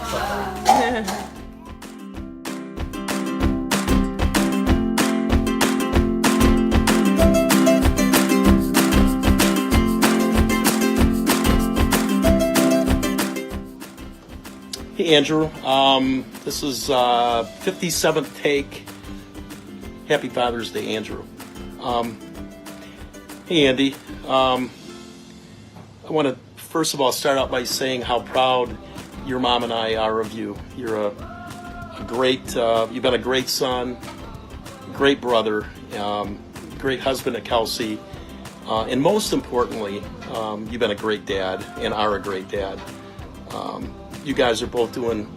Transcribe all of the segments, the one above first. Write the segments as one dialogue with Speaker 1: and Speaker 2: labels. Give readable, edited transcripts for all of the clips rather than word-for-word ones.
Speaker 1: Hey Andrew, this is 57th take. Happy Father's Day, Andrew. Hey Andy, I want to first of all start out by saying how proud your mom and I are of you. You're a great, you've been a great son, great brother, great husband to Kelsey, and most importantly, you've been a great dad and are a great dad. You guys are both doing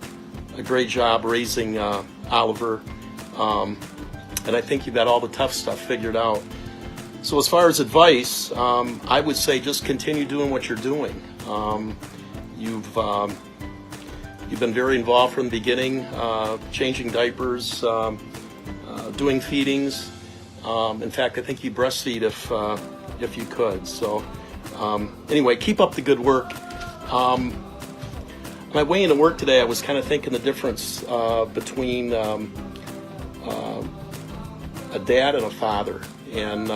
Speaker 1: a great job raising Oliver, and I think you've got all the tough stuff figured out. So as far as advice, I would say just continue doing what you're doing. You've been very involved from the beginning, changing diapers, doing feedings. In fact, I think you breastfeed if you could. So anyway, keep up the good work. On my way into work today, I was kind of thinking the difference between a dad and a father. And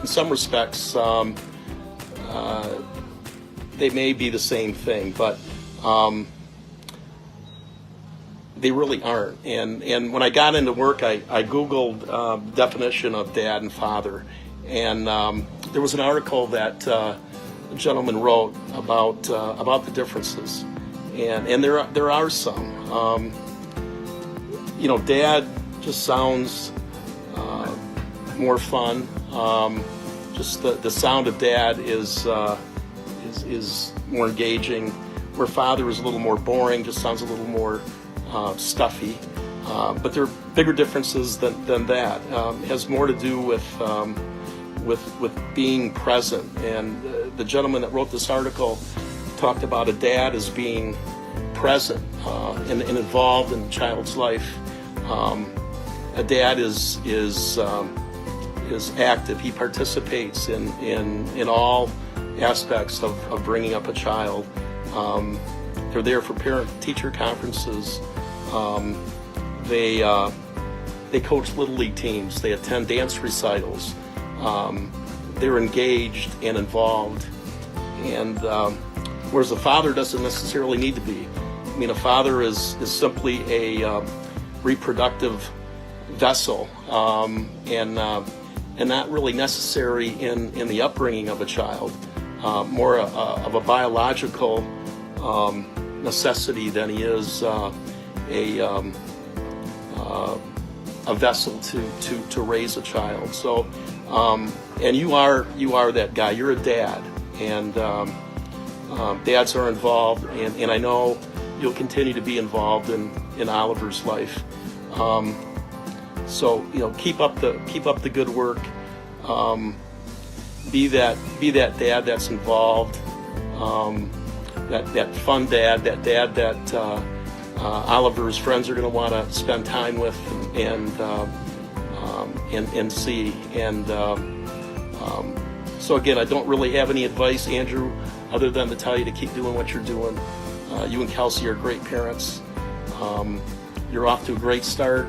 Speaker 1: in some respects, they may be the same thing, but they really aren't. And when I got into work, I Googled definition of dad and father. And there was an article that a gentleman wrote about the differences. And there are some. Dad just sounds more fun. Just the sound of dad is more engaging. Where father is a little more boring, just sounds a little more stuffy. But there are bigger differences than that. It has more to do with being present. And the gentleman that wrote this article talked about a dad as being present and involved in the child's life. A dad is active. He participates in all aspects of bringing up a child. They're there for parent-teacher conferences. They coach Little League teams. They attend dance recitals. They're engaged and involved. And whereas a father doesn't necessarily need to be. I mean, a father is simply a reproductive vessel, and not really necessary in the upbringing of a child. More of a biological necessity than he is a vessel to raise a child. So, and you are that guy. You're a dad, and dads are involved, and I know you'll continue to be involved in Oliver's life. So keep up the good work. Be that dad that's involved. That fun dad. That dad that Oliver's friends are going to want to spend time with and see. And so again, I don't really have any advice, Andrew, other than to tell you to keep doing what you're doing. You and Kelsey are great parents. You're off to a great start.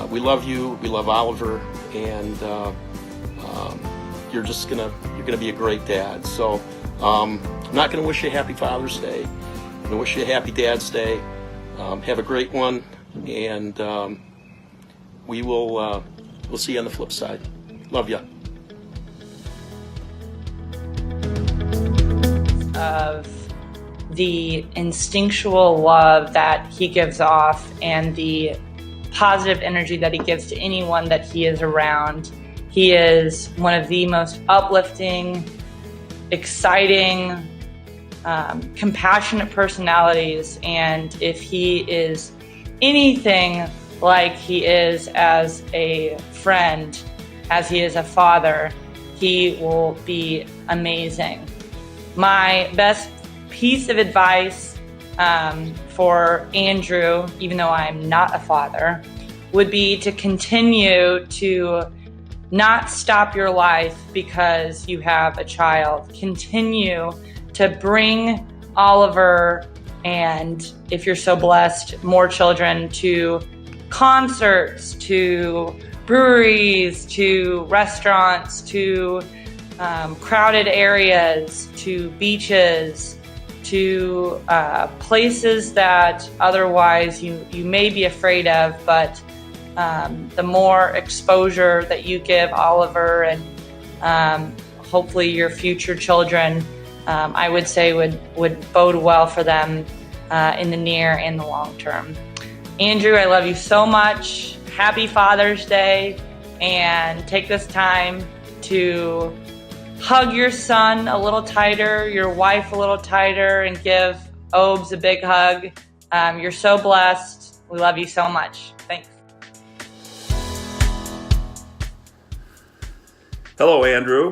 Speaker 1: We love you. We love Oliver, and you're gonna be a great dad. So I'm not gonna wish you a happy Father's Day. I'm gonna wish you a happy Dad's Day. Have a great one, and we'll see you on the flip side. Love you.
Speaker 2: Of the instinctual love that he gives off and the positive energy that he gives to anyone that he is around. He is one of the most uplifting, exciting, compassionate personalities, and if he is anything like he is as a friend, as he is a father, he will be amazing. My best piece of advice for Andrew, even though I'm not a father, would be to continue to not stop your life because you have a child. Continue to bring Oliver And if you're so blessed, more children to concerts, to breweries, to restaurants, to crowded areas, to beaches, to places that otherwise you may be afraid of, but the more exposure that you give Oliver and hopefully your future children, I would say would bode well for them in the near and the long term. Andrew, I love you so much. Happy Father's Day, and take this time to hug your son a little tighter, your wife a little tighter, and give Obes a big hug. You're so blessed. We love you so much. Thanks.
Speaker 3: Hello, Andrew.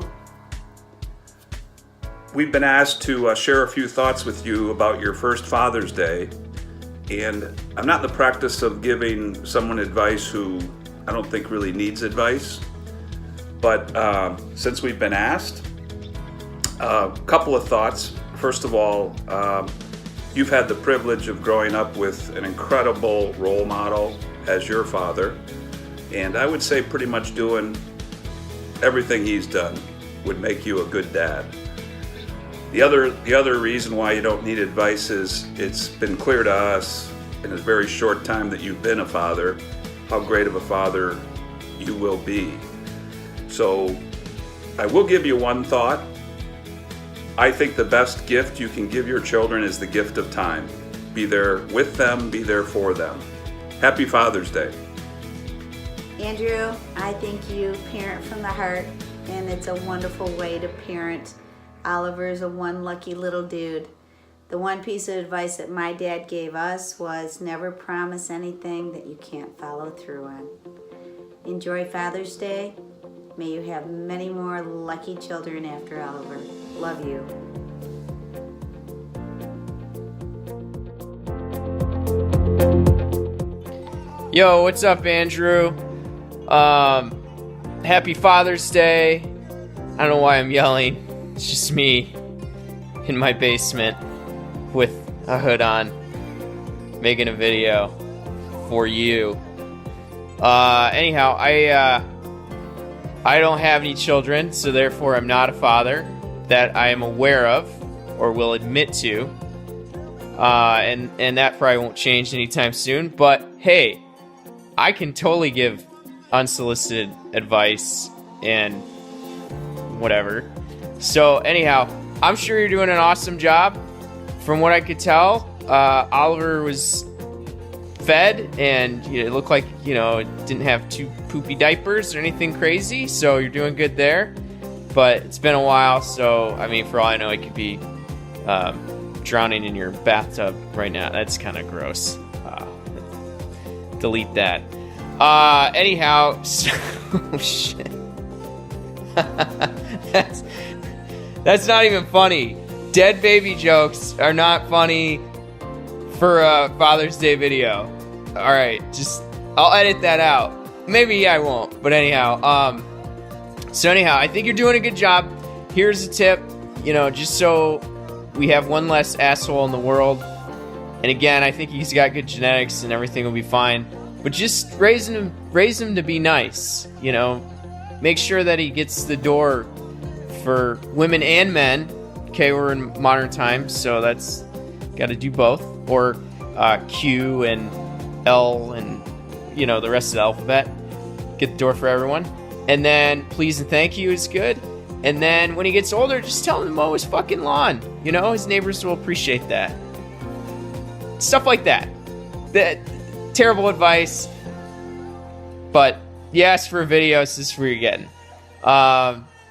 Speaker 3: We've been asked to share a few thoughts with you about your first Father's Day. And I'm not in the practice of giving someone advice who I don't think really needs advice. But since we've been asked, a couple of thoughts. First of all, you've had the privilege of growing up with an incredible role model as your father. And I would say pretty much doing everything he's done would make you a good dad. The other reason why you don't need advice is it's been clear to us in a very short time that you've been a father how great of a father you will be. So I will give you one thought. I think the best gift you can give your children is the gift of time. Be there with them, be there for them. Happy Father's Day.
Speaker 4: Andrew, I think you parent from the heart, and it's a wonderful way to parent. Oliver is a one lucky little dude. The one piece of advice that my dad gave us was never promise anything that you can't follow through on. Enjoy Father's Day. May you have many more lucky children after Oliver. Love you.
Speaker 5: Yo, what's up, Andrew? Happy Father's Day. I don't know why I'm yelling. It's just me in my basement with a hood on, making a video for you. Anyhow, I don't have any children, so therefore I'm not a father that I am aware of or will admit to. And that probably won't change anytime soon. But hey, I can totally give unsolicited advice and whatever. So anyhow, I'm sure you're doing an awesome job. From what I could tell, Oliver was fed and it looked like, it didn't have too poopy diapers or anything crazy. So you're doing good there. But it's been a while, so I mean, for all I know, it could be drowning in your bathtub right now. That's kind of gross. Delete that. Anyhow, so, oh shit. That's not even funny. Dead baby jokes are not funny for a Father's Day video. All right, I'll edit that out. Maybe I won't, but anyhow. So anyhow, I think you're doing a good job. Here's a tip, just so we have one less asshole in the world. And again, I think he's got good genetics and everything will be fine. But just raise him to be nice. Make sure that he gets the door for women and men. Okay, we're in modern times, so that's got to do both. Or Q and L and the rest of the alphabet. Get the door for everyone. And then please and thank you is good. And then when he gets older, just tell him to mow his fucking lawn. His neighbors will appreciate that. Stuff like that. Terrible advice. But you asked for a video, so this is what you're getting.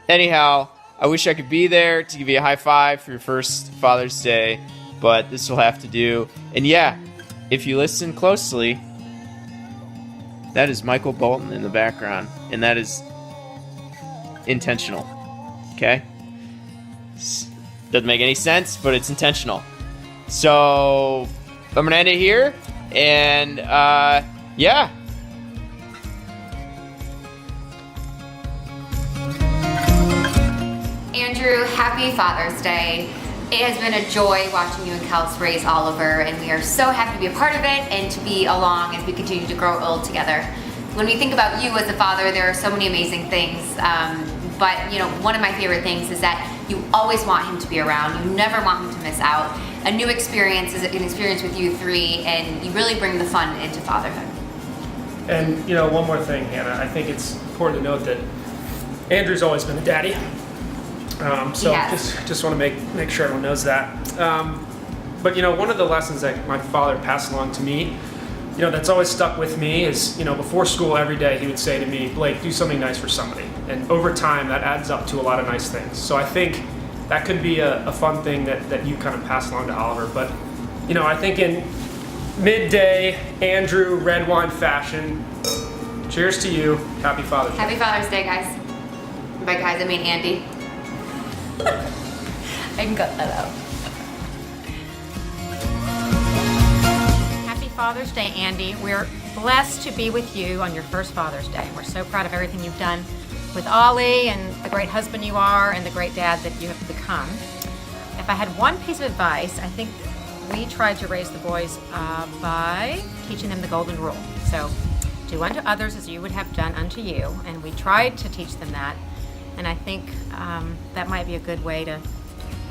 Speaker 5: Anyhow, I wish I could be there to give you a high five for your first Father's Day, but this will have to do. And yeah, if you listen closely, that is Michael Bolton in the background, and that is intentional. Okay? Doesn't make any sense, but it's intentional. So I'm gonna end it here, and yeah.
Speaker 6: Andrew, happy Father's Day. It has been a joy watching you and Kels raise Oliver, and we are so happy to be a part of it and to be along as we continue to grow old together. When we think about you as a father, there are so many amazing things, but you know, one of my favorite things is that you always want him to be around. You never want him to miss out. A new experience is an experience with you three, and you really bring the fun into fatherhood.
Speaker 7: And you know, one more thing, Hannah, I think it's important to note that Andrew's always been a daddy. So just want to make sure everyone knows that. But you know, one of the lessons that my father passed along to me, you know, that's always stuck with me is, you know, before school every day he would say to me, Blake, do something nice for somebody. And over time that adds up to a lot of nice things. So I think that could be a fun thing that you kind of pass along to Oliver. But you know, I think in midday Andrew red wine fashion, cheers to you. Happy Father's Day.
Speaker 6: Happy Father's Day, guys. By guys, I mean Andy. I can cut that out.
Speaker 8: Happy Father's Day, Andy. We're blessed to be with you on your first Father's Day. We're so proud of everything you've done with Ollie and the great husband you are and the great dad that you have become. If I had one piece of advice, I think we tried to raise the boys by teaching them the golden rule. So, do unto others as you would have done unto you. And we tried to teach them that. And I think that might be a good way to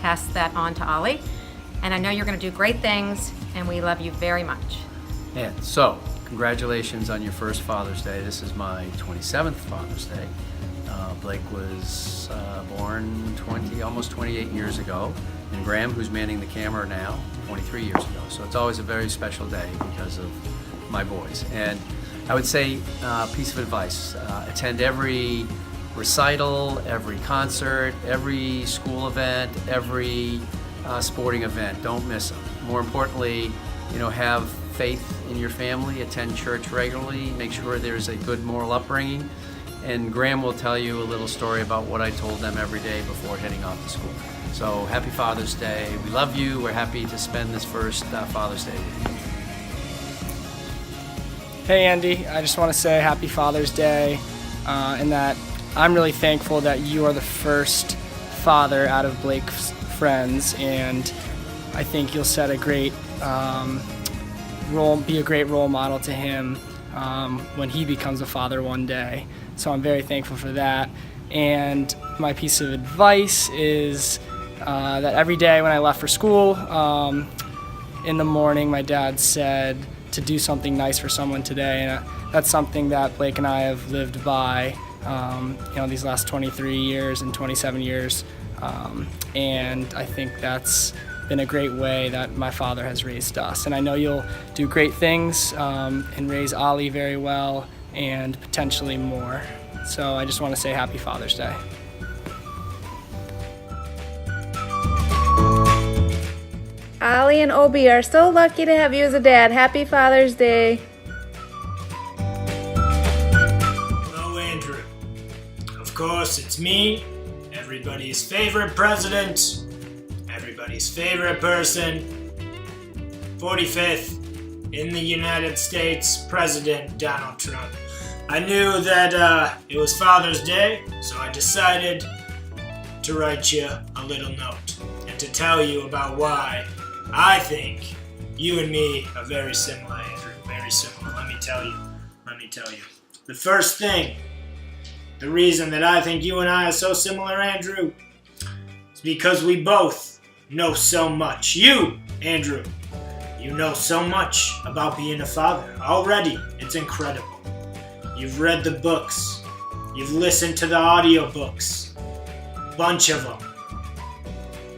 Speaker 8: pass that on to Ollie. And I know you're going to do great things, and we love you very much.
Speaker 9: And so, congratulations on your first Father's Day. This is my 27th Father's Day. Blake was born almost 28 years ago, and Graham, who's manning the camera now, 23 years ago. So it's always a very special day because of my boys. And I would say, piece of advice, attend every recital, every concert, every school event, every sporting event. Don't miss them. More importantly, you know, have faith in your family, attend church regularly, make sure there's a good moral upbringing. And Graham will tell you a little story about what I told them every day before heading off to school. So happy Father's Day. We love you. We're happy to spend this first Father's Day with you.
Speaker 10: Hey Andy, I just want to say happy Father's Day, and that I'm really thankful that you are the first father out of Blake's friends, and I think you'll set a great be a great role model to him when he becomes a father one day. So I'm very thankful for that. And my piece of advice is that every day when I left for school, in the morning, my dad said to do something nice for someone today, and that's something that Blake and I have lived by, you know, these last 23 years and 27 years, and I think that's been a great way that my father has raised us. And I know you'll do great things and raise Ollie very well, and potentially more. So I just want to say happy Father's Day.
Speaker 11: Ollie and Obi are so lucky to have you as a dad. Happy Father's Day.
Speaker 12: Hello, Andrew. Of course, it's me, everybody's favorite president, everybody's favorite person, 45th in the United States, President Donald Trump. I knew that it was Father's Day, so I decided to write you a little note and to tell you about why I think you and me are very similar, Andrew. Very similar. Let me tell you. The first thing, the reason that I think you and I are so similar, Andrew, is because we both know so much. You, Andrew, you know so much about being a father. Already, it's incredible. You've read the books. You've listened to the audiobooks. Bunch of them.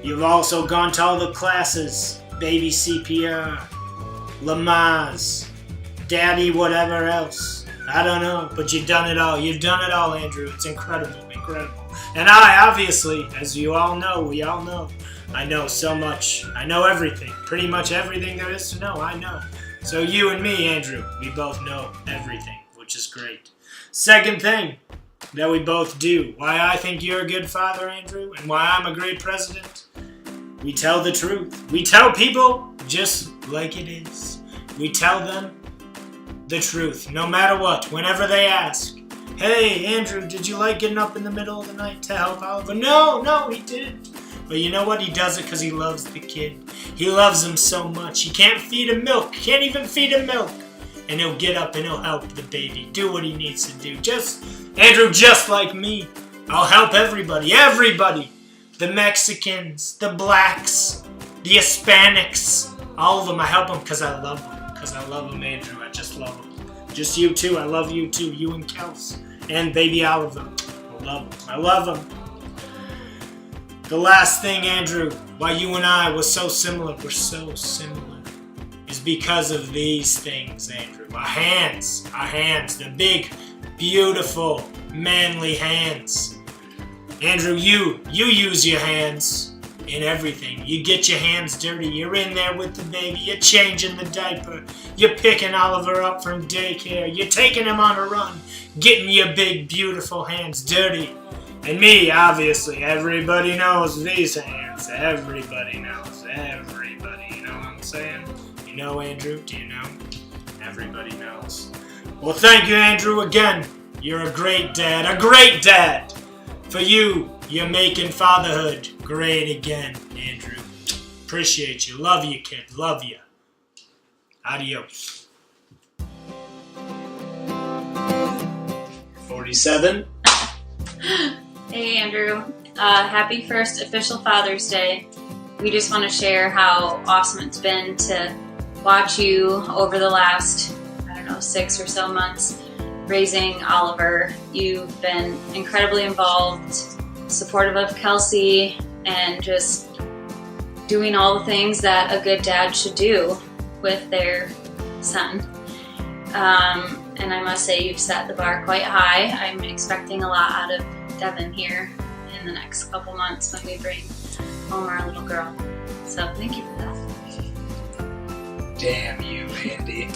Speaker 12: You've also gone to all the classes. Baby CPR, Lamaze, Daddy whatever else. I don't know, but you've done it all. You've done it all, Andrew. It's incredible, incredible. And I, obviously, as you all know, we all know, I know so much. I know everything. Pretty much everything there is to know, I know. So you and me, Andrew, we both know everything, which is great. Second thing that we both do, why I think you're a good father, Andrew, and why I'm a great president, we tell the truth. We tell people just like it is. We tell them the truth, no matter what, whenever they ask. Hey, Andrew, did you like getting up in the middle of the night to help Oliver? No, he didn't. But you know what? He does it because he loves the kid. He loves him so much. He can't feed him milk. Can't even feed him milk. And he'll get up and he'll help the baby do what he needs to do. Andrew, just like me. I'll help everybody. Everybody. The Mexicans, the blacks, the Hispanics. All of them. I help them because I love them. Because I love them, Andrew. I just love them. Just you too. I love you too. You and Kels. And baby Oliver. I love them. I love them. The last thing, Andrew, why you and I were so similar, is because of these things, Andrew. Our hands, the big, beautiful, manly hands. Andrew, you use your hands in everything. You get your hands dirty. You're in there with the baby. You're changing the diaper. You're picking Oliver up from daycare. You're taking him on a run, getting your big, beautiful hands dirty. And me, obviously, everybody knows these hands. Everybody knows. Everybody, you know what I'm saying? You know, Andrew? Do you know? Everybody knows. Well, thank you, Andrew, again. You're a great dad. A great dad! For you, you're making fatherhood great again, Andrew. Appreciate you. Love you, kid. Love you. Adios. 47.
Speaker 13: Hey Andrew, happy first official Father's Day. We just want to share how awesome it's been to watch you over the last, 6 or so months raising Oliver. You've been incredibly involved, supportive of Kelsey, and just doing all the things that a good dad should do with their son. And I must say you've set the bar quite high. I'm expecting a lot out of Devin here in the next couple months when we bring home our little girl. So thank you for that.
Speaker 12: Damn you, Andy.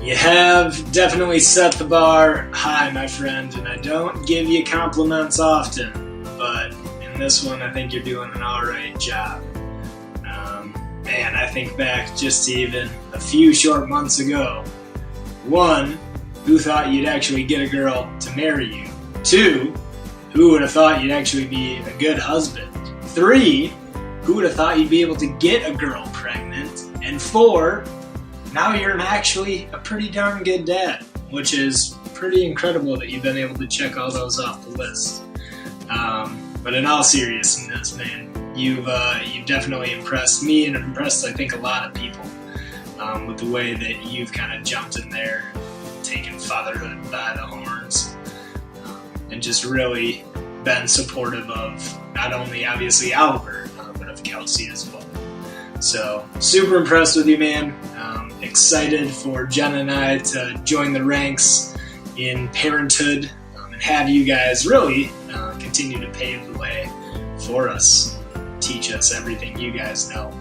Speaker 12: You have definitely set the bar high, my friend, and I don't give you compliments often, but in this one I think you're doing an alright job. Man, I think back just to even a few short months ago. 1, who thought you'd actually get a girl to marry you? 2, who would have thought you'd actually be a good husband? 3, who would have thought you'd be able to get a girl pregnant? And 4, now you're actually a pretty darn good dad, which is pretty incredible that you've been able to check all those off the list. But in all seriousness, man, you've definitely impressed me and impressed, I think, a lot of people with the way that you've kind of jumped in there, taken fatherhood by the horns. And just really been supportive of not only obviously Oliver, but of Kelsey as well. So super impressed with you, man. Excited for Jenna and I to join the ranks in parenthood and have you guys really continue to pave the way for us, teach us everything you guys know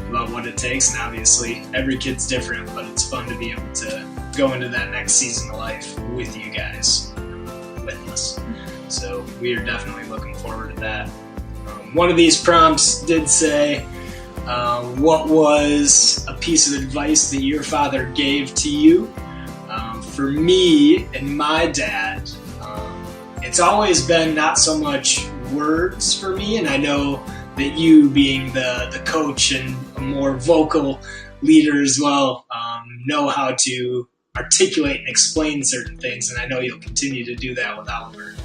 Speaker 12: about what it takes. And obviously every kid's different, but it's fun to be able to go into that next season of life with you guys, with us. So we are definitely looking forward to that. One of these prompts did say, what was a piece of advice that your father gave to you? For me and my dad, it's always been not so much words for me, and I know that you being the coach and a more vocal leader as well, know how to articulate and explain certain things, and I know you'll continue to do that with Oliver.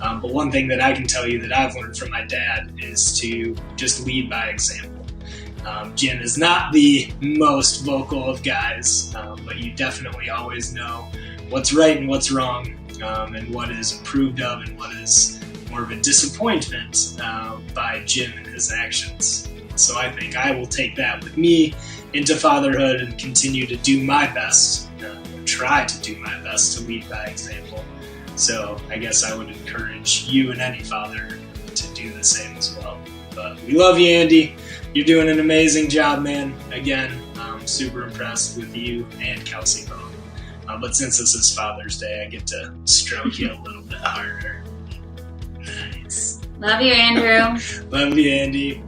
Speaker 12: But one thing that I can tell you that I've learned from my dad is to just lead by example. Jim is not the most vocal of guys, but you definitely always know what's right and what's wrong, and what is approved of and what is more of a disappointment by Jim and his actions. So I think I will take that with me into fatherhood and continue to do my best, try to do my best to lead by example. So I guess I would encourage you and any father to do the same as well. But we love you, Andy. You're doing an amazing job, man. Again, I'm super impressed with you and Kelsey both. But since this is Father's Day, I get to stroke you a little bit harder. Nice.
Speaker 13: Love you, Andrew.
Speaker 12: Love you, Andy.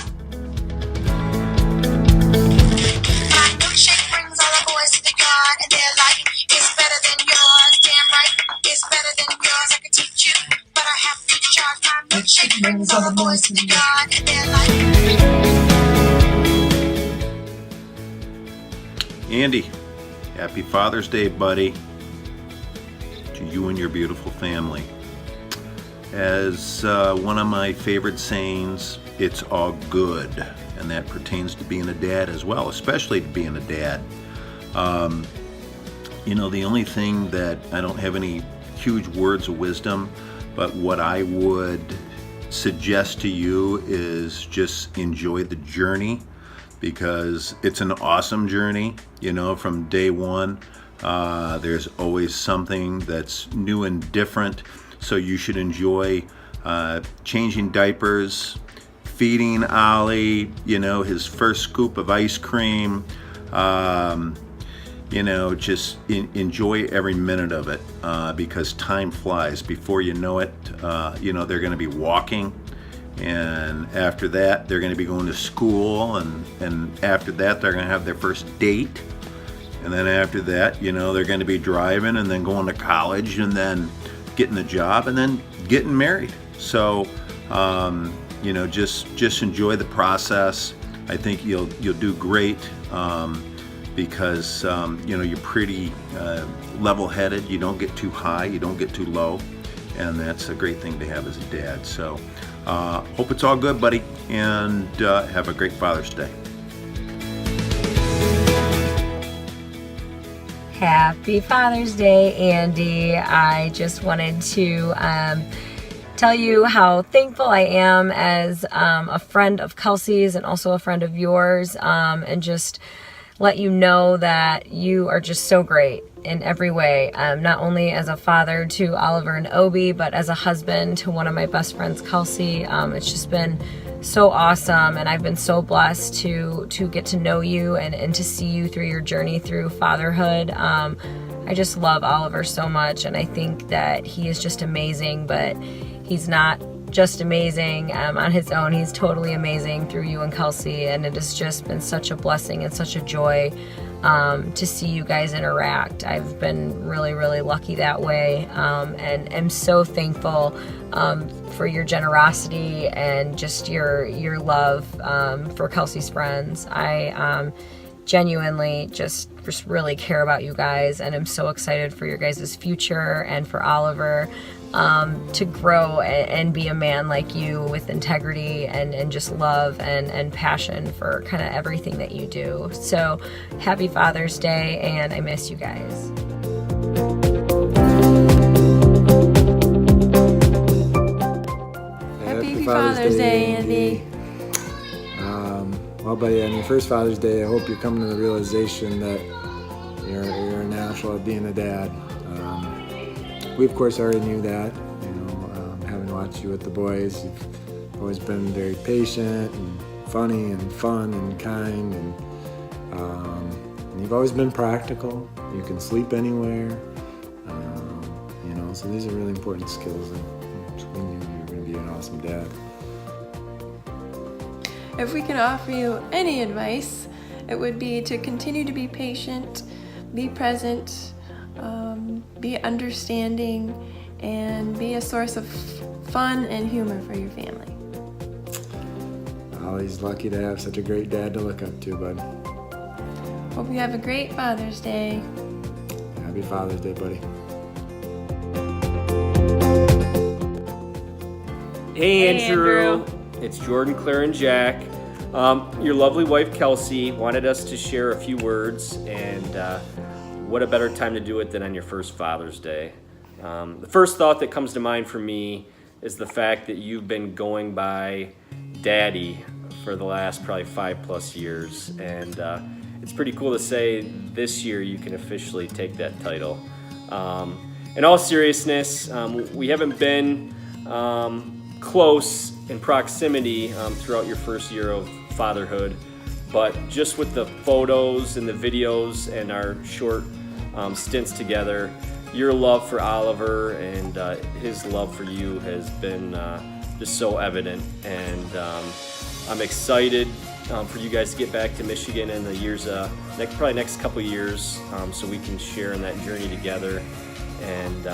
Speaker 14: Milkshake brings all the boys to the yard. Andy, happy Father's Day, buddy, to you and your beautiful family. As one of my favorite sayings, it's all good, and that pertains to being a dad as well, especially to being a dad. You know, the only thing that I don't have any huge words of wisdom, but what I would suggest to you is just enjoy the journey, because it's an awesome journey. You know, from day one, there's always something that's new and different, so you should enjoy changing diapers, feeding Ollie, you know, his first scoop of ice cream. You know, just enjoy every minute of it, because time flies. Before you know it, you know, they're going to be walking, and after that they're going to be going to school, and after that they're going to have their first date, and then after that, you know, they're going to be driving, and then going to college, and then getting a job, and then getting married. So you know, just enjoy the process. I think you'll do great. Because you know, you're pretty level-headed. You don't get too high, you don't get too low, and that's a great thing to have as a dad. So hope it's all good, buddy, and have a great Father's Day.
Speaker 15: Happy Father's Day, Andy. I just wanted to tell you how thankful I am as a friend of Kelsey's and also a friend of yours, and just let you know that you are just so great in every way, not only as a father to Oliver and Obi, but as a husband to one of my best friends, Kelsey. It's just been so awesome, and I've been so blessed to get to know you and to see you through your journey through fatherhood. I just love Oliver so much, and I think that he is just amazing, but he's not just amazing on his own. He's totally amazing through you and Kelsey, and it has just been such a blessing and such a joy to see you guys interact. I've been really, really lucky that way, and am so thankful for your generosity and just your love for Kelsey's friends. I genuinely just really care about you guys, and I'm so excited for your guys' future and for Oliver to grow and be a man like you with integrity and just love and passion for kind of everything that you do. So happy Father's Day, and I miss you guys.
Speaker 16: Happy Father's Day, Andy. Well, buddy, on your first Father's Day, I hope you're coming to the realization that you're a natural at being a dad. We, of course, already knew that. You know, having watched you with the boys, you've always been very patient and funny and fun and kind, and you've always been practical. You can sleep anywhere. You know, so these are really important skills, and we knew you were going to be an awesome dad.
Speaker 17: If we could offer you any advice, it would be to continue to be patient, be present, be understanding, and be a source of fun and humor for your family.
Speaker 16: Ollie's lucky to have such a great dad to look up to, bud.
Speaker 17: Hope you have a great Father's Day.
Speaker 16: Happy Father's Day, buddy.
Speaker 18: Hey, Andrew. It's Jordan, Claire, and Jack. Your lovely wife, Kelsey, wanted us to share a few words, and what a better time to do it than on your first Father's Day. The first thought that comes to mind for me is the fact that you've been going by Daddy for the last probably 5+ years, and it's pretty cool to say this year you can officially take that title. In all seriousness, we haven't been close in proximity throughout your first year of fatherhood, but just with the photos and the videos and our short stints together, your love for Oliver and his love for you has been just so evident, and I'm excited for you guys to get back to Michigan in the years, probably next couple years, so we can share in that journey together. And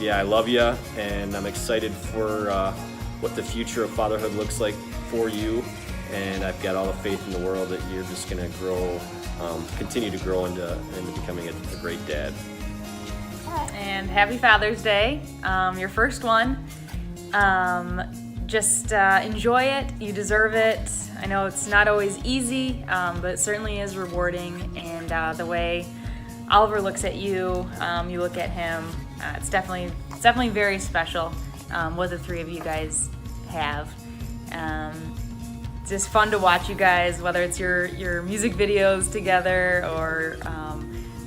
Speaker 18: yeah, I love you, and I'm excited for what the future of fatherhood looks like for you. and I've got all the faith in the world that you're just going to grow, continue to grow into becoming a great dad.
Speaker 19: And happy Father's Day, your first one. Just enjoy it. You deserve it. I know it's not always easy, but it certainly is rewarding. And the way Oliver looks at you, you look at him. It's definitely very special what the three of you guys have. It's just fun to watch you guys, whether it's your music videos together or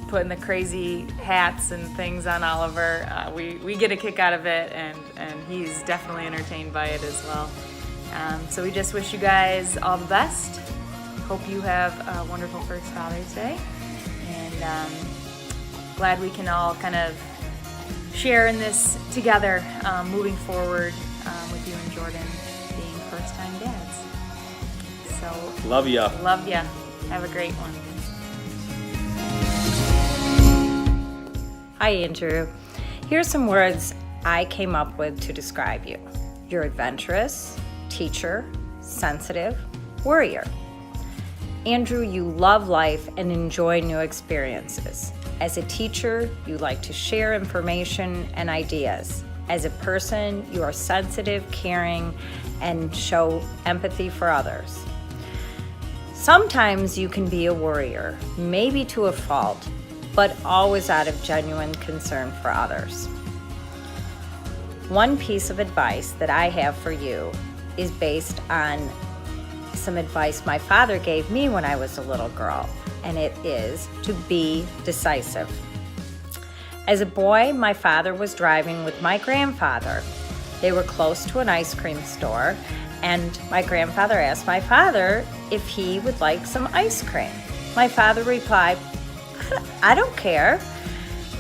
Speaker 19: putting the crazy hats and things on Oliver. We get a kick out of it, and he's definitely entertained by it as well. So we just wish you guys all the best. Hope you have a wonderful first Father's Day, and glad we can all kind of share in this together moving forward with you and Jordan being first-time dads. So
Speaker 18: love ya.
Speaker 19: Love ya. Have a great one.
Speaker 15: Hi, Andrew. Here's some words I came up with to describe you. You're adventurous, teacher, sensitive, worrier. Andrew, you love life and enjoy new experiences. As a teacher, you like to share information and ideas. As a person, you are sensitive, caring, and show empathy for others. Sometimes you can be a worrier, maybe to a fault, but always out of genuine concern for others. One piece of advice that I have for you is based on some advice my father gave me when I was a little girl, and it is to be decisive. As a boy, my father was driving with my grandfather. They were close to an ice cream store, and my grandfather asked my father if he would like some ice cream. My father replied, "I don't care."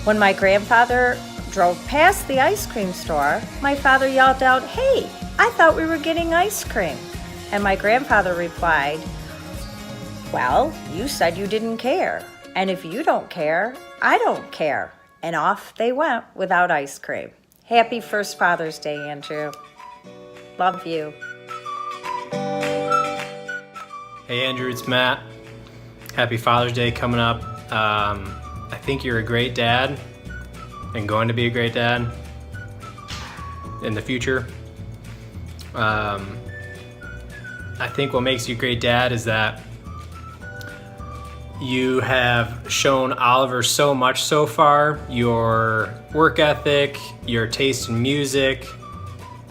Speaker 15: When my grandfather drove past the ice cream store, my father yelled out, "Hey, I thought we were getting ice cream." And my grandfather replied, "Well, you said you didn't care. And if you don't care, I don't care." And off they went without ice cream. Happy first Father's Day, Andrew. Love you.
Speaker 20: Hey Andrew, it's Matt. Happy Father's Day coming up. I think you're a great dad and going to be a great dad in the future. I think what makes you a great dad is that you have shown Oliver so much so far, your work ethic, your taste in music,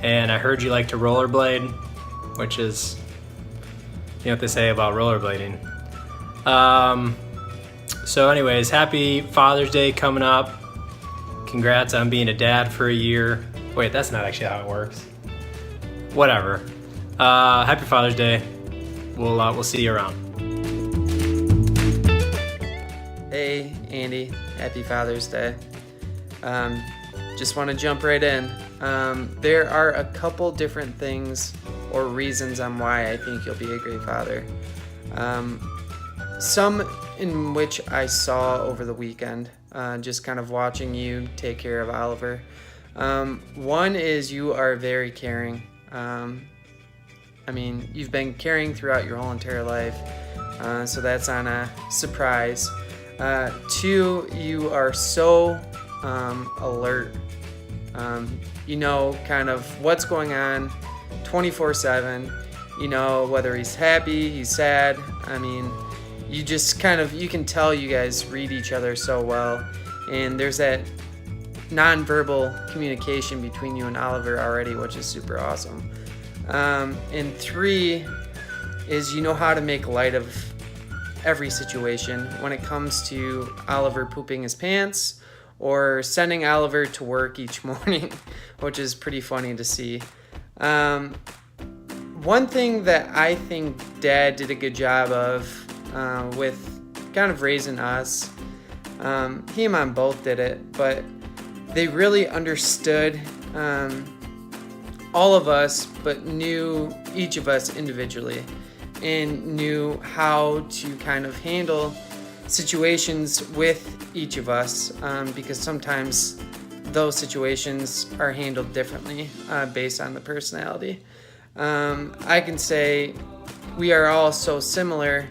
Speaker 20: and I heard you like to rollerblade, which is, you know what they say about rollerblading. So anyways, happy Father's Day coming up. Congrats on being a dad for a year. Wait, that's not actually how it works. Whatever. Happy Father's Day. We'll see you around.
Speaker 21: Hey, Andy. Happy Father's Day. Just want to jump right in. There are a couple different things or reasons on why I think you'll be a great father. Some in which I saw over the weekend, just kind of watching you take care of Oliver. One is you are very caring. I mean, you've been caring throughout your whole entire life, so that's on a surprise. Two, you are so alert. You know kind of what's going on 24/7. You know whether he's happy, he's sad. I mean, you just kind of, you can tell you guys read each other so well. And there's that nonverbal communication between you and Oliver already, which is super awesome. And three is you know how to make light of every situation when it comes to Oliver pooping his pants or sending Oliver to work each morning, which is pretty funny to see. One thing that I think Dad did a good job of with kind of raising us, he and Mom both did it, but they really understood all of us, but knew each of us individually and knew how to kind of handle situations with each of us, because sometimes those situations are handled differently based on the personality. I can say we are all so similar,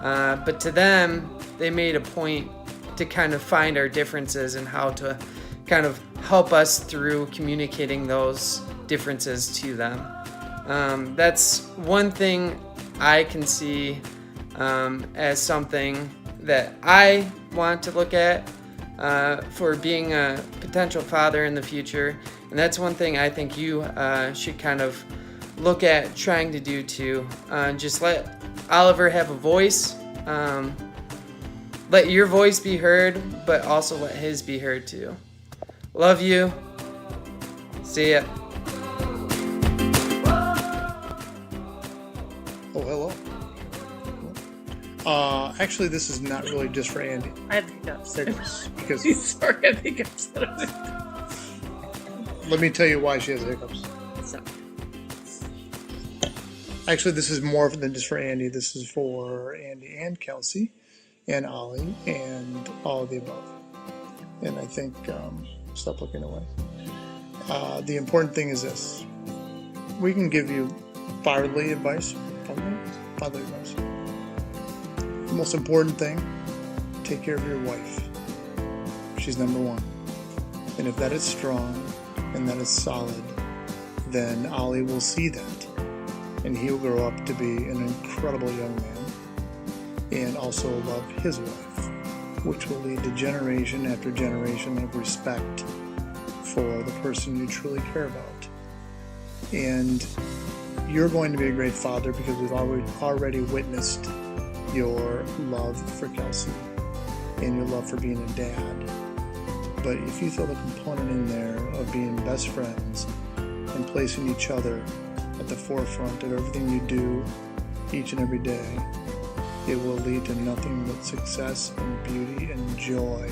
Speaker 21: but to them, they made a point to kind of find our differences and how to kind of help us through communicating those differences to them. That's one thing I can see as something that I want to look at for being a potential father in the future. And that's one thing I think you should kind of look at trying to do too. Just let Oliver have a voice. Let your voice be heard, but also let his be heard too. Love you. See ya.
Speaker 1: Oh, hello. Actually, this is not really just for Andy.
Speaker 22: I have hiccups.
Speaker 1: Because
Speaker 22: Sorry, I have hiccups.
Speaker 1: let me tell you why she has hiccups.
Speaker 22: So.
Speaker 1: Actually, this is more than just for Andy. This is for Andy and Kelsey and Ollie and all of the above. And I think, stop looking away. The important thing is this. We can give you fatherly advice. Fatherly advice. The most important thing, take care of your wife. She's number one. And if that is strong and that is solid, then Ollie will see that. And he will grow up to be an incredible young man and also love his wife, which will lead to generation after generation of respect for the person you truly care about. And you're going to be a great father because we've already witnessed your love for Kelsey and your love for being a dad. But if you throw the component in there of being best friends and placing each other at the forefront of everything you do each and every day, it will lead to nothing but success and beauty and joy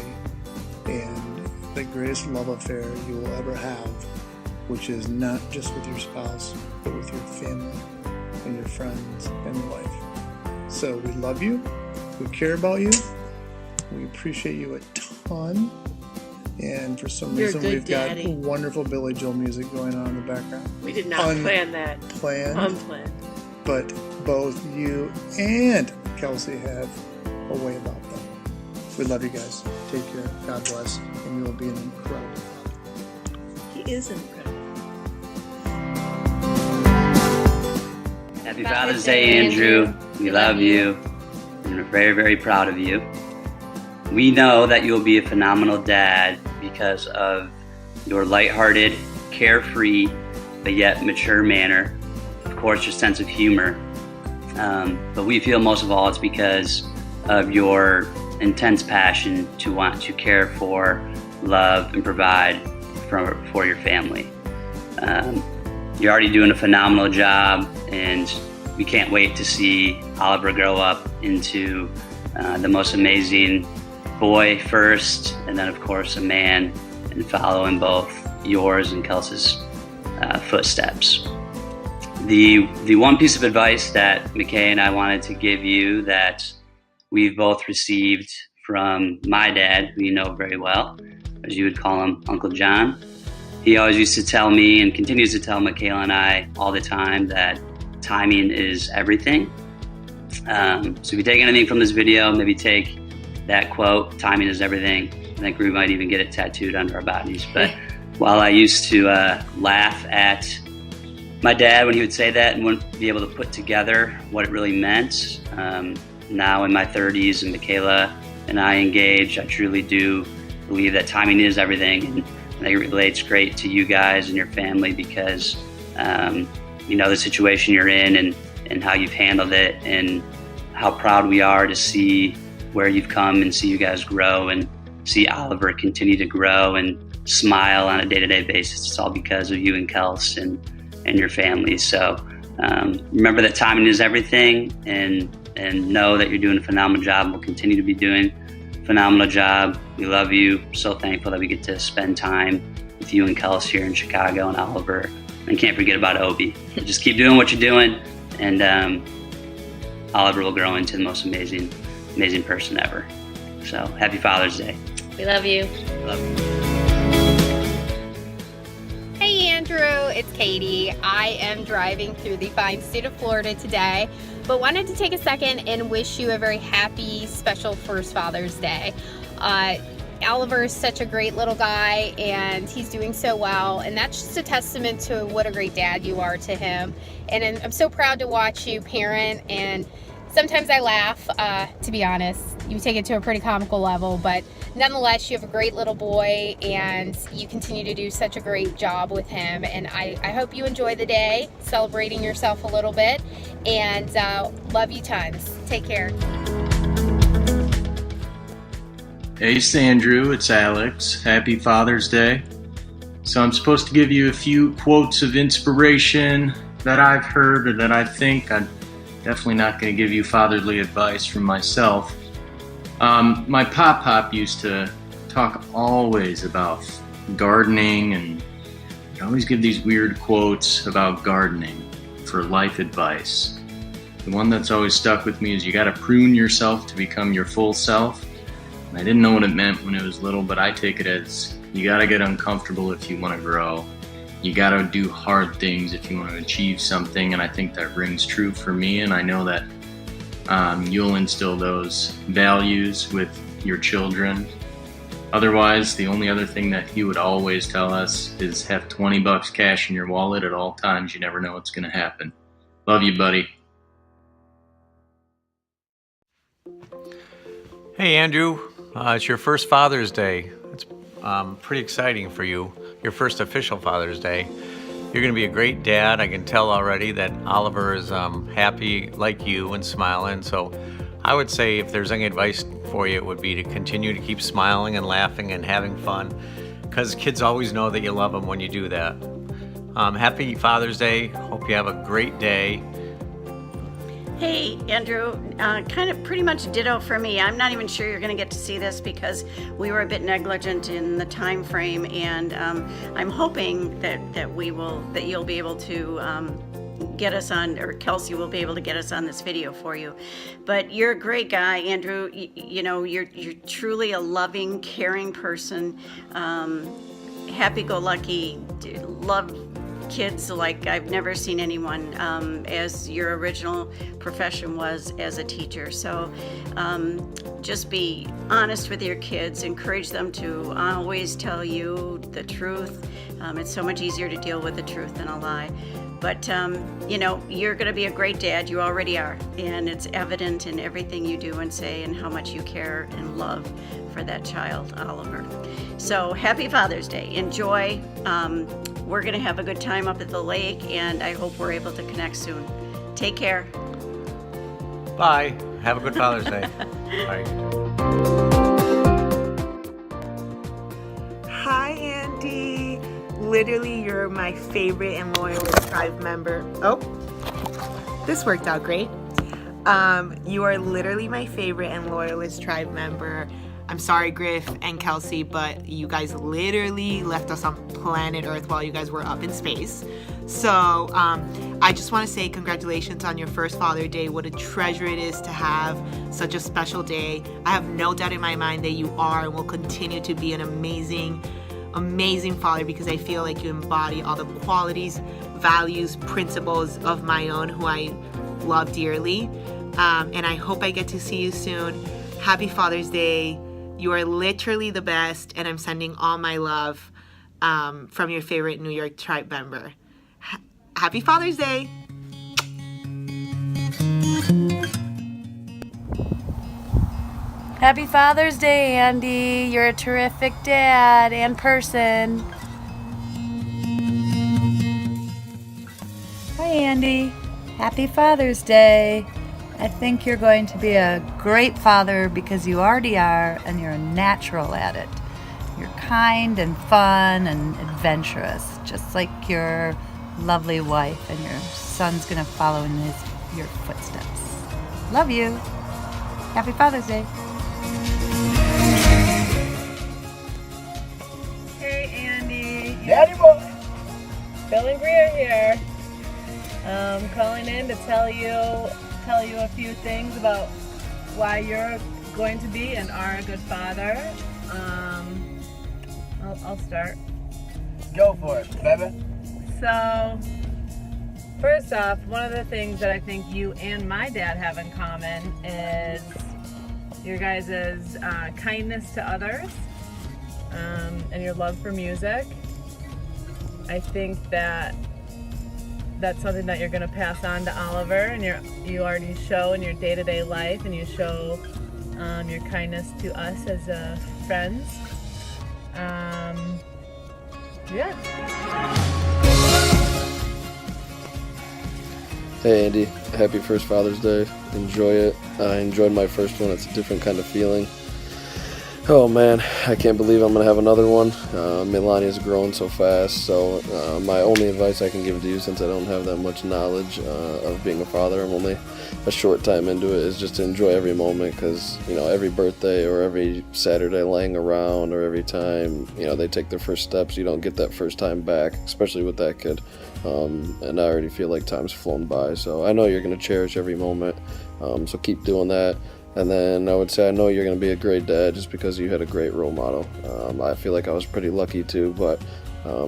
Speaker 1: and the greatest love affair you will ever have, which is not just with your spouse, but with your family and your friends and life. So we love you, we care about you, we appreciate you a ton, and for some reason we've got wonderful Billy Joel music going on in the background.
Speaker 22: We did not plan that. Unplanned.
Speaker 1: But both you and Kelsey have a way about them. We love you guys. Take care. God bless. And you will be an incredible father.
Speaker 22: He is incredible.
Speaker 23: Happy Father's Day, Andrew. We love you. And we're very, very proud of you. We know that you'll be a phenomenal dad because of your lighthearted, carefree, but yet mature manner. Of course, your sense of humor. But we feel most of all it's because of your intense passion to want to care for, love, and provide for your family. You're already doing a phenomenal job, and we can't wait to see Oliver grow up into the most amazing boy first, and then of course a man, and follow in both yours and Kelsey's footsteps. The one piece of advice that McKay and I wanted to give you that we've both received from my dad, who you know very well, as you would call him, Uncle John. He always used to tell me, and continues to tell Michaela and I all the time, that timing is everything. So if you take anything from this video, maybe take that quote, timing is everything. I think we might even get it tattooed under our bodies. But while I used to laugh at my dad when he would say that and wouldn't be able to put together what it really meant, now in my 30s and Michaela and I engage, I truly do believe that timing is everything. And I think it relates great to you guys and your family because you know the situation you're in and how you've handled it, and how proud we are to see where you've come and see you guys grow and see Oliver continue to grow and smile on a day-to-day basis. It's all because of you and Kels and your family. So remember that timing is everything, and know that you're doing a phenomenal job and will continue to be doing a phenomenal job. We love you. So thankful that we get to spend time with you and Kels here in Chicago, and Oliver. And can't forget about Obi. Just keep doing what you're doing, and Oliver will grow into the most amazing person ever. So happy Father's Day.
Speaker 13: We love you.
Speaker 23: Love you.
Speaker 11: Hey,
Speaker 2: Andrew, it's Katie. I am driving through the fine state of Florida today, but wanted to take a second and wish you a very happy, special first Father's Day. Oliver is such a great little guy, and he's doing so well, and that's just a testament to what a great dad you are to him. And I'm so proud to watch you parent, and sometimes I laugh, to be honest. You take it to a pretty comical level, but nonetheless, you have a great little boy, and you continue to do such a great job with him. And I hope you enjoy the day, celebrating yourself a little bit, and love you tons. Take care.
Speaker 3: Hey, Andrew, it's Alex. Happy Father's Day. So I'm supposed to give you a few quotes of inspiration that I've heard or that I think. I'm definitely not going to give you fatherly advice from myself. My pop used to talk always about gardening, and he'd always give these weird quotes about gardening for life advice. The one that's always stuck with me is you got to prune yourself to become your full self. I didn't know what it meant when it was little, but I take it as you gotta get uncomfortable if you want to grow. You gotta do hard things if you want to achieve something, and I think that rings true for me, and I know that you'll instill those values with your children. Otherwise, the only other thing that he would always tell us is have $20 cash in your wallet at all times. You never know what's gonna happen. Love you, buddy.
Speaker 4: Hey, Andrew. It's your first Father's Day. It's pretty exciting for you. Your first official Father's Day. You're going to be a great dad. I can tell already that Oliver is happy like you and smiling. So I would say if there's any advice for you, it would be to continue to keep smiling and laughing and having fun, because kids always know that you love them when you do that. Happy Father's Day. Hope you have a great day.
Speaker 24: Hey, Andrew, kind of pretty much ditto for me. I'm not even sure you're going to get to see this because we were a bit negligent in the time frame, and I'm hoping that you'll be able to get us on, or Kelsey will be able to get us on this video for you. But you're a great guy, Andrew. You know, you're truly a loving, caring person, happy-go-lucky, love kids like I've never seen anyone, as your original profession was as a teacher. So just be honest with your kids, encourage them to always tell you the truth. It's so much easier to deal with the truth than a lie. But you know, you're going to be a great dad. You already are, and it's evident in everything you do and say and how much you care and love for that child, Oliver. So happy Father's Day. Enjoy. We're going to have a good time up at the lake, and I hope we're able to connect soon. Take care.
Speaker 4: Bye. Have a good Father's Day. Bye.
Speaker 25: Hi, Andy. Literally, you're my favorite and loyalist tribe member. Oh, this worked out great. You are literally my favorite and loyalist tribe member. I'm sorry, Griff and Kelsey, but you guys literally left us on planet Earth while you guys were up in space. So I just want to say congratulations on your first Father's Day. What a treasure it is to have such a special day. I have no doubt in my mind that you are and will continue to be an amazing father, because I feel like you embody all the qualities, values, principles of my own, who I love dearly. And I hope I get to see you soon. Happy Father's Day. You are literally the best, and I'm sending all my love from your favorite New York tribe member. Happy Father's Day.
Speaker 11: Happy Father's Day, Andy. You're a terrific dad and person.
Speaker 26: Hi, Andy. Happy Father's Day. I think you're going to be a great father because you already are, and you're a natural at it. You're kind and fun and adventurous, just like your lovely wife, and your son's going to follow in your footsteps. Love you. Happy Father's Day.
Speaker 27: Hey, Andy.
Speaker 28: Daddy boy.
Speaker 27: Billy Greer here. Calling in to tell you a few things about why you're going to be and are a good father. I'll start.
Speaker 28: Go for it, baby.
Speaker 27: So, first off, one of the things that I think you and my dad have in common is your guys' kindness to others and your love for music. I think that that's something that you're going to pass on to Oliver, and you already show in your day-to-day life, and you show your kindness to us as friends. Yeah.
Speaker 5: Hey Andy, happy first Father's Day. Enjoy it. I enjoyed my first one. It's a different kind of feeling. Oh man, I can't believe I'm going to have another one. Melania's grown so fast, so my only advice I can give to you, since I don't have that much knowledge of being a father, I'm only a short time into it, is just to enjoy every moment, because every birthday or every Saturday laying around or every time they take their first steps, you don't get that first time back, especially with that kid. And I already feel like time's flown by, so I know you're going to cherish every moment, so keep doing that. And then I would say I know you're going to be a great dad just because you had a great role model. I feel like I was pretty lucky too, but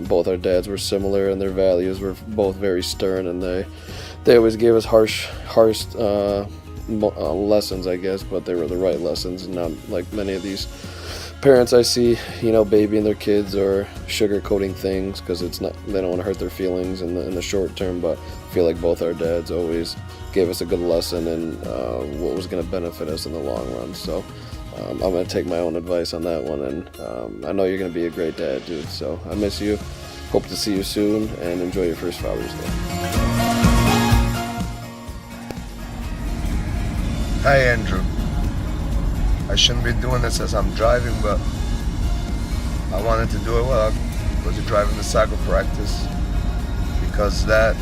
Speaker 5: both our dads were similar and their values were both very stern, and they always gave us harsh lessons, I guess, but they were the right lessons, and not like many of these parents I see, babying their kids or sugarcoating things because they don't want to hurt their feelings in the short term. But I feel like both our dads always gave us a good lesson and what was going to benefit us in the long run. So I'm going to take my own advice on that one, and I know you're going to be a great dad, dude. So I miss you. Hope to see you soon, and enjoy your first Father's Day.
Speaker 6: Hi Andrew. I shouldn't be doing this as I'm driving, but I wanted to do it while I was driving the soccer practice, because that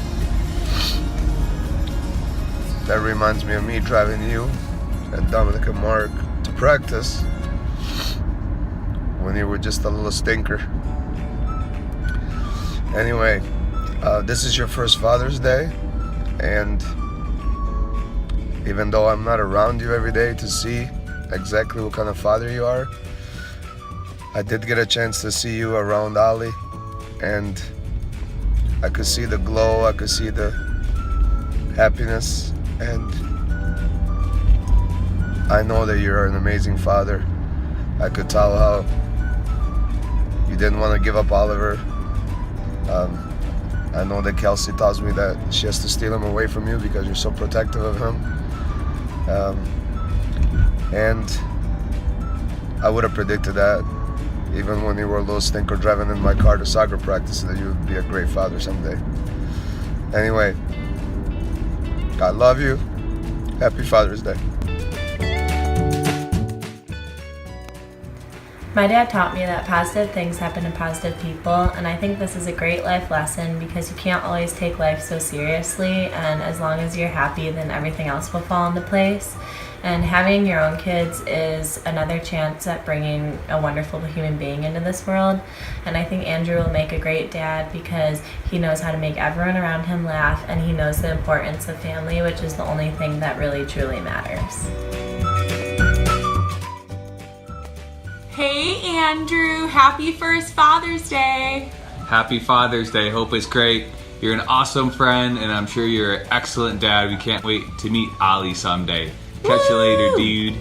Speaker 6: reminds me of me driving you and Dominic and Mark to practice when you were just a little stinker. Anyway, this is your first Father's Day, and even though I'm not around you every day to see exactly what kind of father you are, I did get a chance to see you around Ali, and I could see the glow, I could see the happiness, and I know that you're an amazing father. I could tell how you didn't want to give up Oliver. I know that Kelsey tells me that she has to steal him away from you because you're so protective of him. And I would have predicted that, even when you were a little stinker driving in my car to soccer practice, that you would be a great father someday. Anyway, I love you. Happy Father's Day.
Speaker 7: My dad taught me that positive things happen to positive people, and I think this is a great life lesson because you can't always take life so seriously, and as long as you're happy, then everything else will fall into place. And having your own kids is another chance at bringing a wonderful human being into this world. And I think Andrew will make a great dad because he knows how to make everyone around him laugh, and he knows the importance of family, which is the only thing that really truly matters.
Speaker 8: Hey Andrew, happy first Father's Day.
Speaker 9: Happy Father's Day. Hope it's great. You're an awesome friend, and I'm sure you're an excellent dad. We can't wait to meet Ollie someday. Catch you later, dude.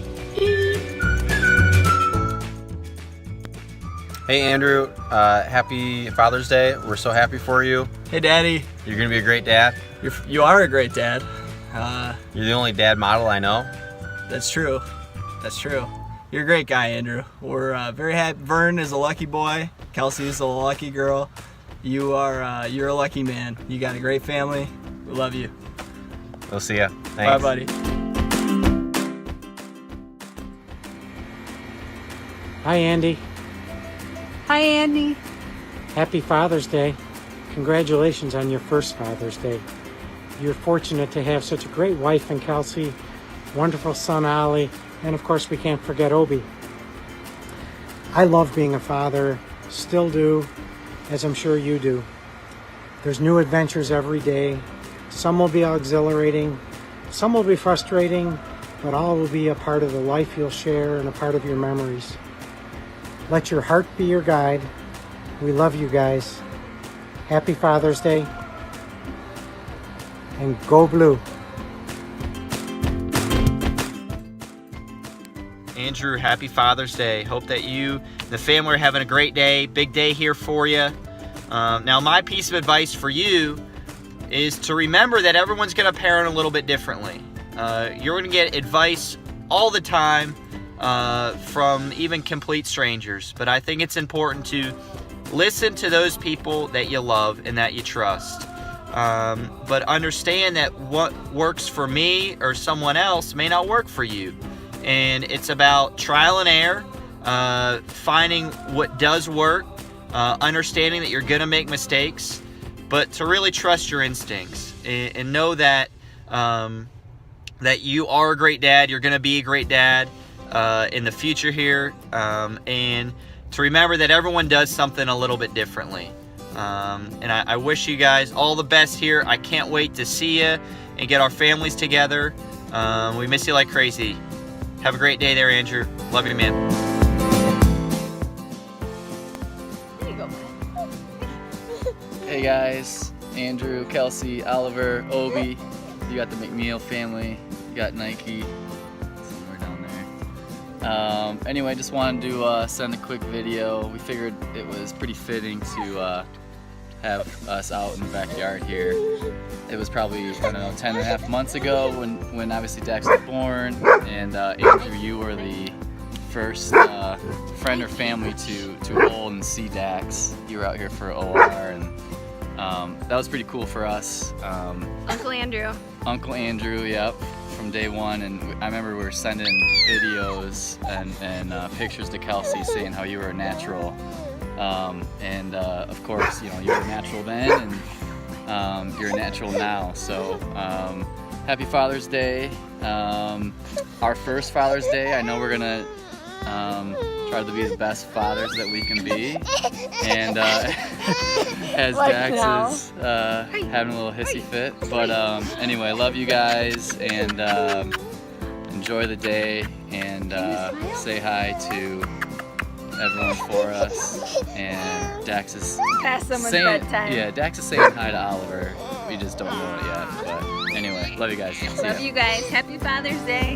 Speaker 10: Hey Andrew, happy Father's Day. We're so happy for you.
Speaker 12: Hey Daddy.
Speaker 10: You're gonna be a great dad.
Speaker 12: You are a great dad.
Speaker 10: You're the only dad model I know.
Speaker 12: That's true. That's true. You're a great guy, Andrew. We're very happy. Vern is a lucky boy. Kelsey is a lucky girl. You're a lucky man. You got a great family. We love you.
Speaker 10: We'll see ya. Thanks.
Speaker 12: Bye, buddy.
Speaker 28: Hi, Andy.
Speaker 27: Hi, Andy.
Speaker 28: Happy Father's Day. Congratulations on your first Father's Day. You're fortunate to have such a great wife in Kelsey, wonderful son, Ollie, and of course we can't forget Obi. I love being a father, still do, as I'm sure you do. There's new adventures every day. Some will be exhilarating, some will be frustrating, but all will be a part of the life you'll share and a part of your memories. Let your heart be your guide. We love you guys. Happy Father's Day. And go blue.
Speaker 10: Andrew, happy Father's Day. Hope that you and the family are having a great day. Big day here for you. Now, my piece of advice for you is to remember that everyone's going to parent a little bit differently. You're going to get advice all the time from even complete strangers. But I think it's important to listen to those people that you love and that you trust. But understand that what works for me or someone else may not work for you. And it's about trial and error, finding what does work, understanding that you're going to make mistakes, but to really trust your instincts and know that that you are a great dad. You're going to be a great dad in the future here, and to remember that everyone does something a little bit differently. And I wish you guys all the best here. I can't wait to see you and get our families together. We miss you like crazy. Have a great day there, Andrew. Love you, man.
Speaker 2: There you go, man.
Speaker 14: Hey guys, Andrew, Kelsey, Oliver, Obi, you got the McNeil family, you got Nike, somewhere down there. Anyway, just wanted to send a quick video. We figured it was pretty fitting to have us out in the backyard here. It was probably, 10.5 months ago when obviously Dax was born, and Andrew, you were the first friend or family to hold and see Dax. You were out here for OR, and that was pretty cool for us.
Speaker 2: Uncle Andrew.
Speaker 14: Uncle Andrew, yep, from day one, and I remember we were sending videos and pictures to Kelsey saying how you were a natural. Of course, you were a natural then, and you're a natural now. So, happy Father's Day. Our first Father's Day, I know we're gonna try to be the best fathers that we can be. And as Dax is having a little hissy fit. But anyway, love you guys, and enjoy the day, and say hi to everyone for us. And Dax is
Speaker 2: Past someone's
Speaker 14: saying,
Speaker 2: bedtime.
Speaker 14: yeah, Dax is saying hi to Oliver. We just don't know it yet. But anyway, love you guys. See
Speaker 2: Love
Speaker 14: ya.
Speaker 2: you guys. Happy Father's Day.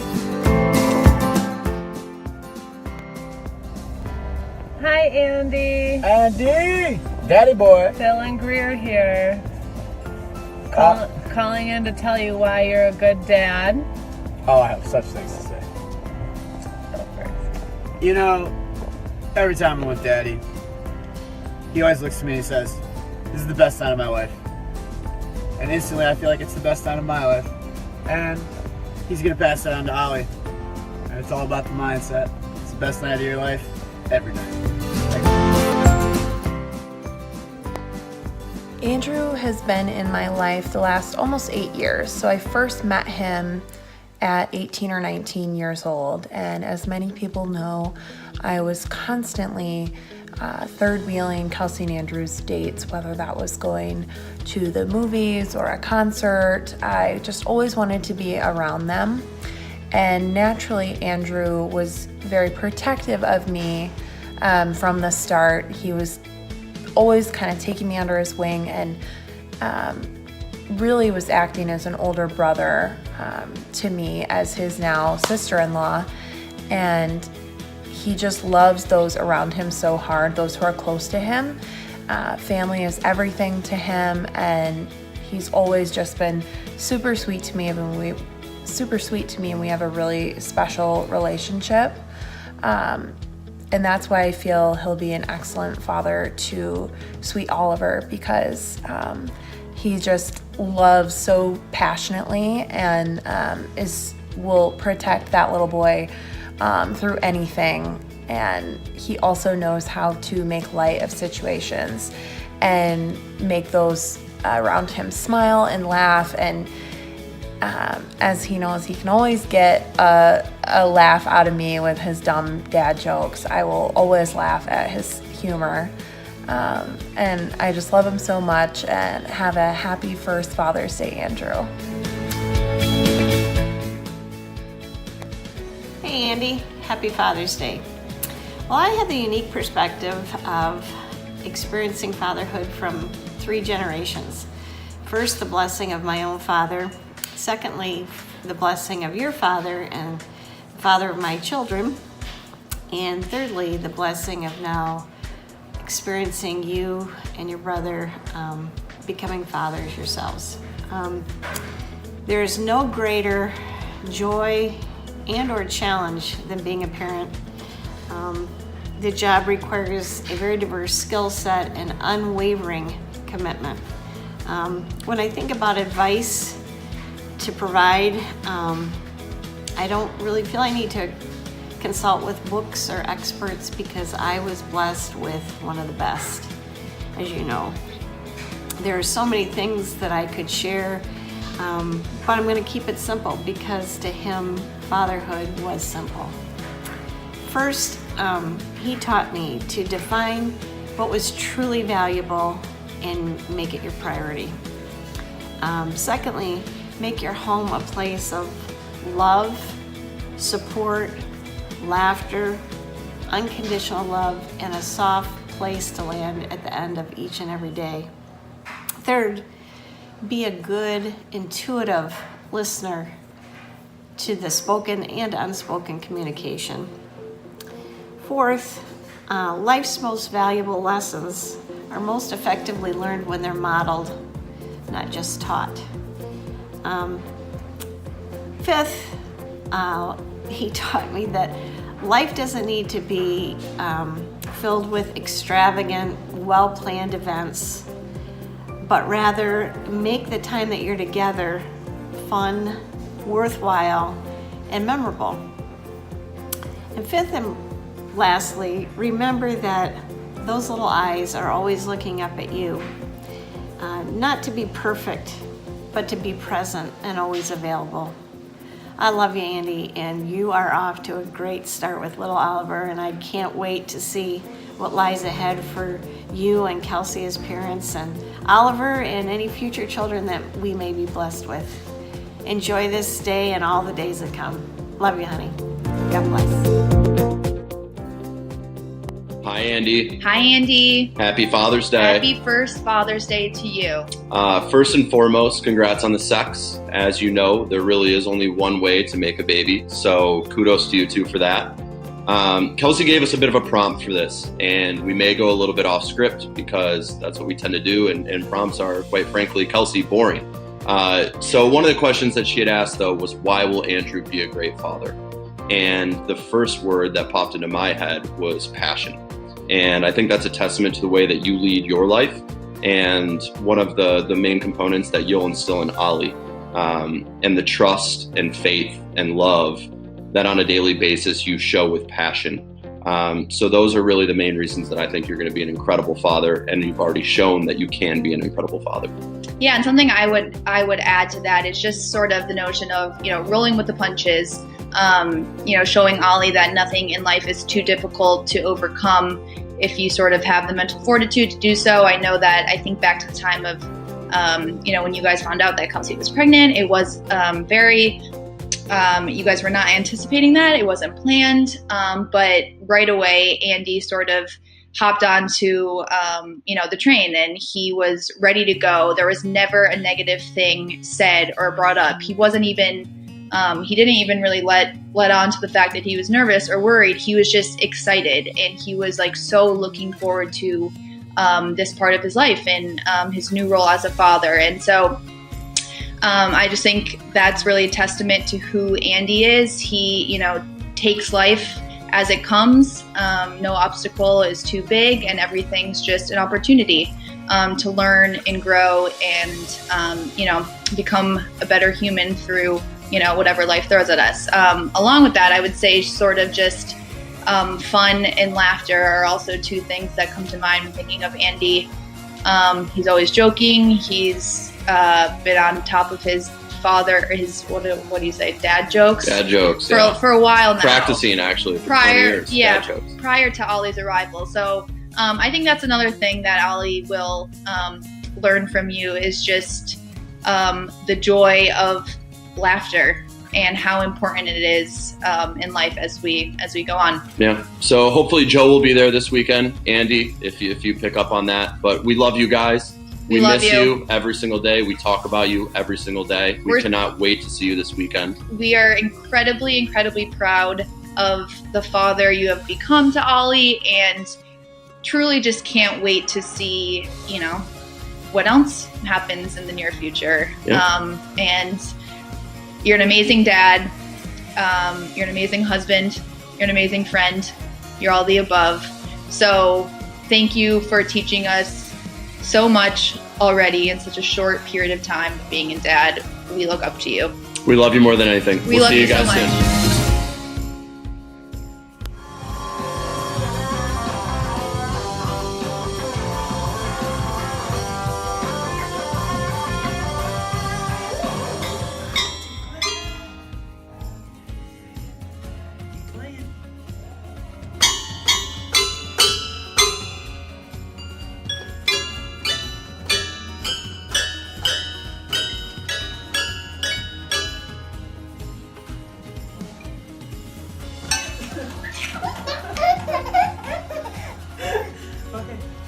Speaker 27: Hi, Andy.
Speaker 15: Andy! Daddy boy.
Speaker 27: Phil and Greer here. Calling in to tell you why you're a good dad.
Speaker 15: Oh, I have such things to say. You know, every time I'm with Daddy, he always looks at me and he says, "This is the best time of my life." And instantly I feel like it's the best time of my life. And he's gonna pass that on to Ollie. And it's all about the mindset. It's the best night of your life, every night.
Speaker 11: Andrew has been in my life the last almost 8 years. So I first met him at 18 or 19 years old. And as many people know, I was constantly third wheeling Kelsey and Andrew's dates, whether that was going to the movies or a concert. I just always wanted to be around them. And naturally, Andrew was very protective of me from the start. He was always kind of taking me under his wing, and really was acting as an older brother to me as his now sister-in-law. And he just loves those around him so hard, those who are close to him. Family is everything to him, and he's always just been super sweet to me, and we have a really special relationship. And that's why I feel he'll be an excellent father to sweet Oliver, because he just loves so passionately, and will protect that little boy through anything. And he also knows how to make light of situations and make those around him smile and laugh. And as he knows, he can always get a laugh out of me with his dumb dad jokes. I will always laugh at his humor. And I just love him so much, and have a happy first Father's Day, Andrew.
Speaker 24: Hey Andy, happy Father's Day. Well, I have the unique perspective of experiencing fatherhood from 3 generations. First, the blessing of my own father. Secondly, the blessing of your father and the father of my children. And thirdly, the blessing of now experiencing you and your brother becoming fathers yourselves. There is no greater joy and or challenge than being a parent. The job requires a very diverse skill set and unwavering commitment. When I think about advice to provide, I don't really feel I need to consult with books or experts because I was blessed with one of the best, as you know. There are so many things that I could share, but I'm going to keep it simple because to him, fatherhood was simple. First, he taught me to define what was truly valuable and make it your priority. Secondly, make your home a place of love, support, laughter, unconditional love, and a soft place to land at the end of each and every day. Third, be a good, intuitive listener to the spoken and unspoken communication. Fourth, life's most valuable lessons are most effectively learned when they're modeled, not just taught. Fifth, he taught me that life doesn't need to be filled with extravagant, well-planned events, but rather make the time that you're together fun, worthwhile, and memorable. And fifth and lastly, remember that those little eyes are always looking up at you. Not to be perfect, but to be present and always available. I love you, Andy, and you are off to a great start with little Oliver, and I can't wait to see what lies ahead for you and Kelsey as parents, and Oliver and any future children that we may be blessed with. Enjoy this day and all the days that come. Love you, honey. God bless.
Speaker 1: Hi, Andy.
Speaker 2: Hi, Andy.
Speaker 1: Happy Father's Day.
Speaker 2: Happy first Father's Day to you.
Speaker 1: First and foremost, congrats on the sex. As you know, there really is only one way to make a baby, so kudos to you two for that. Kelsey gave us a bit of a prompt for this, and we may go a little bit off script because that's what we tend to do, and prompts are, quite frankly, Kelsey, boring. So one of the questions that she had asked, though, was why will Andrew be a great father? And the first word that popped into my head was passion. And I think that's a testament to the way that you lead your life, and one of the main components that you'll instill in Ollie, and the trust and faith and love that on a daily basis you show with passion. So those are really the main reasons that I think you're going to be an incredible father, and you've already shown that you can be an incredible father.
Speaker 16: Yeah, and something I would add to that is just sort of the notion of, rolling with the punches, showing Ollie that nothing in life is too difficult to overcome if you sort of have the mental fortitude to do so. I know that I think back to the time of, when you guys found out that Kelsey was pregnant, it was you guys were not anticipating that. It wasn't planned. But right away, Andy sort of hopped onto, the train, and he was ready to go. There was never a negative thing said or brought up. He wasn't even, he didn't even really let on to the fact that he was nervous or worried. He was just excited, and he was so looking forward to this part of his life and his new role as a father. And so I just think that's really a testament to who Andy is. He, takes life as it comes. No obstacle is too big, and everything's just an opportunity to learn and grow and, become a better human through, whatever life throws at us. Along with that, I would say sort of just fun and laughter are also two things that come to mind when thinking of Andy. He's always joking. He's been on top of his father, his what do you say, dad jokes?
Speaker 1: Dad jokes,
Speaker 16: for a while now.
Speaker 1: Practicing actually for 20 years. Dad jokes.
Speaker 16: Prior to Ollie's arrival. So I think that's another thing that Ollie will learn from you is just the joy of laughter and how important it is in life as we go on.
Speaker 1: Yeah. So hopefully Joe will be there this weekend. Andy, if you pick up on that. But we love you guys. We
Speaker 16: love
Speaker 1: miss
Speaker 16: you.
Speaker 1: you every single day. We talk about you every single day. We cannot wait to see you this weekend.
Speaker 16: We are incredibly, incredibly proud of the father you have become to Ollie, and truly just can't wait to see, what else happens in the near future.
Speaker 1: Yeah.
Speaker 16: And you're an amazing dad. You're an amazing husband. You're an amazing friend. You're all the above. So thank you for teaching us so much already in such a short period of time of being a dad. We look up to you.
Speaker 1: We love you more than anything.
Speaker 16: We
Speaker 1: We'll
Speaker 16: love
Speaker 1: see you
Speaker 16: you so
Speaker 1: guys
Speaker 16: much.
Speaker 1: soon.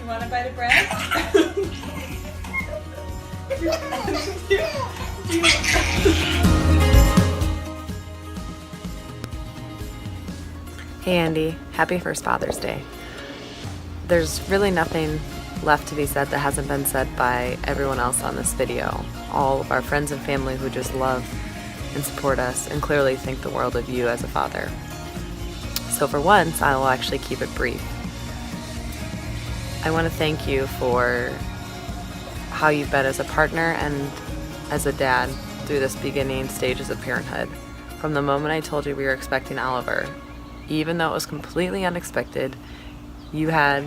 Speaker 8: You want a bite of bread?
Speaker 11: Hey Andy, happy first Father's Day. There's really nothing left to be said that hasn't been said by everyone else on this video. All of our friends and family who just love and support us and clearly think the world of you as a father. So for once, I will actually keep it brief. I want to thank you for how you've been as a partner and as a dad through this beginning stages of parenthood. From the moment I told you we were expecting Oliver, even though it was completely unexpected, you had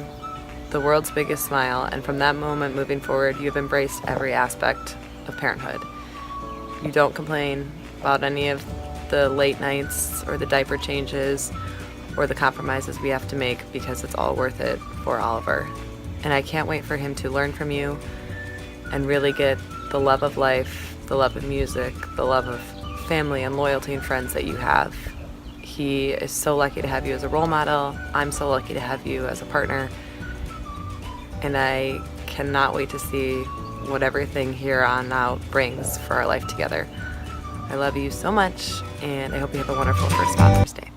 Speaker 11: the world's biggest smile, and from that moment moving forward, you've embraced every aspect of parenthood. You don't complain about any of the late nights or the diaper changes or the compromises we have to make because it's all worth it for Oliver. And I can't wait for him to learn from you and really get the love of life, the love of music, the love of family and loyalty and friends that you have. He is so lucky to have you as a role model. I'm so lucky to have you as a partner. And I cannot wait to see what everything here on out brings for our life together. I love you so much, and I hope you have a wonderful first Father's Day.